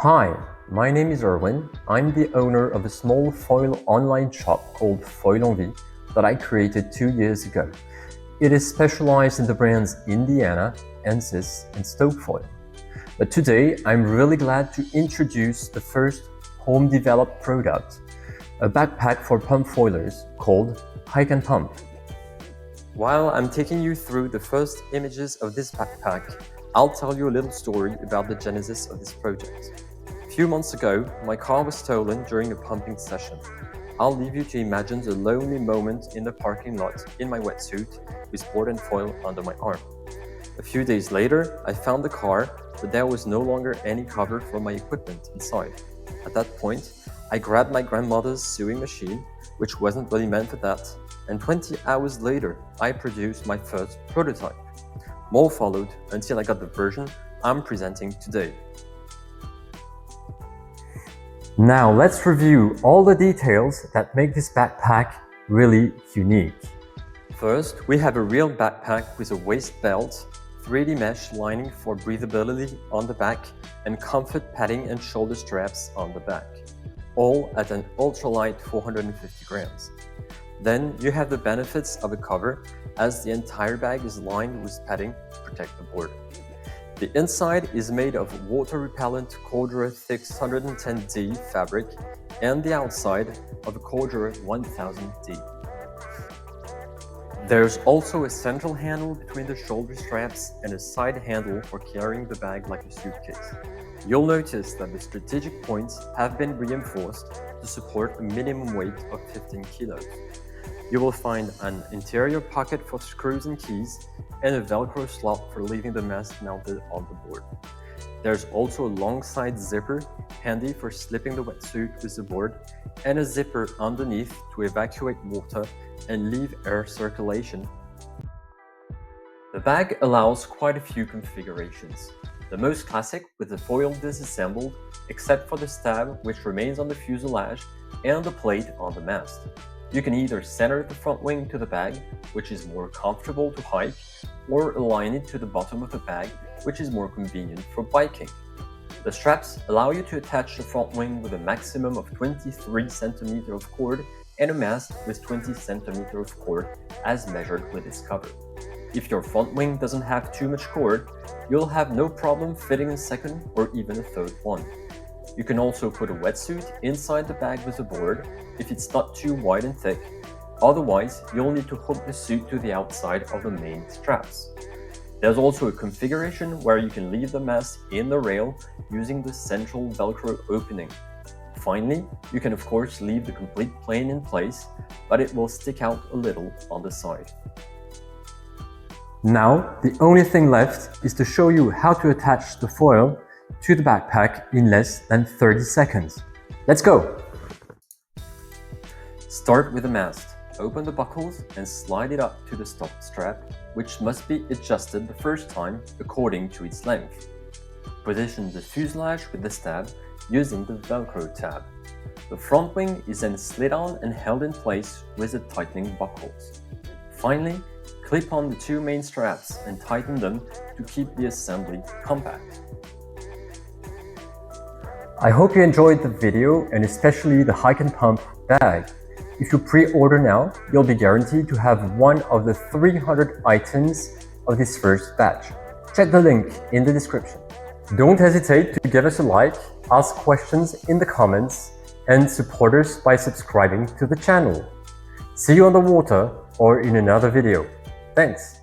Hi, my name is Erwin. I'm the owner of a small foil online shop called Foil that I created 2 years ago. It is specialized in the brands Indiana, Ensis, and Stoke Foil. But today, I'm really glad to introduce the first home-developed product, a backpack for pump foilers called Hike and Pump. While I'm taking you through the first images of this backpack, I'll tell you a little story about the genesis of this project. A few months ago, my car was stolen during a pumping session. I'll leave you to imagine the lonely moment in the parking lot in my wetsuit with board and foil under my arm. A few days later, I found the car, but there was no longer any cover for my equipment inside. At that point, I grabbed my grandmother's sewing machine, which wasn't really meant for that, and 20 hours later, I produced my first prototype. More followed until I got the version I'm presenting today. Now let's review all the details that make this backpack really unique. First, we have a real backpack with a waist belt, 3D mesh lining for breathability on the back, and comfort padding and shoulder straps on the back, all at an ultralight 450 grams. Then you have the benefits of a cover, as the entire bag is lined with padding to protect the board. The inside is made of water-repellent Cordura 610D fabric and the outside of a Cordura 1000D. There's also a central handle between the shoulder straps and a side handle for carrying the bag like a suitcase. You'll notice that the strategic points have been reinforced to support a minimum weight of 15 kilos. You will find an interior pocket for screws and keys and a Velcro slot for leaving the Mast mounted on the board. There's also a long side zipper, handy for slipping the wetsuit with the board, and a zipper underneath to evacuate water and leave air circulation. The bag allows quite a few configurations. The most classic with the foil disassembled, except for the stab which remains on the fuselage and the plate on the mast. You can either center the front wing to the bag, which is more comfortable to hike, or align it to the bottom of the bag, which is more convenient for biking. The straps allow you to attach the front wing with a maximum of 23 cm of cord and a mast with 20 cm of cord as measured with this cover. If your front wing doesn't have too much cord, you'll have no problem fitting a second or even a third one. You can also put a wetsuit inside the bag with the board if it's not too wide and thick. Otherwise, you'll need to hook the suit to the outside of the main straps. There's also a configuration where you can leave the mast in the rail using the central Velcro opening. Finally, you can of course leave the complete plane in place, but it will stick out a little on the side. Now, the only thing left is to show you how to attach the foil to the backpack in less than 30 seconds. Let's go! Start with the mast. Open the buckles and slide it up to the stop strap, which must be adjusted the first time according to its length. Position the fuselage with the stab using the Velcro tab. The front wing is then slid on and held in place with the tightening buckles. Finally, clip on the two main straps and tighten them to keep the assembly compact. I hope you enjoyed the video and especially the Hike and Pump bag. If you pre-order now, you'll be guaranteed to have one of the 300 items of this first batch. Check the link in the description. Don't hesitate to give us a like, ask questions in the comments, and support us by subscribing to the channel. See you on the water or in another video. Thanks!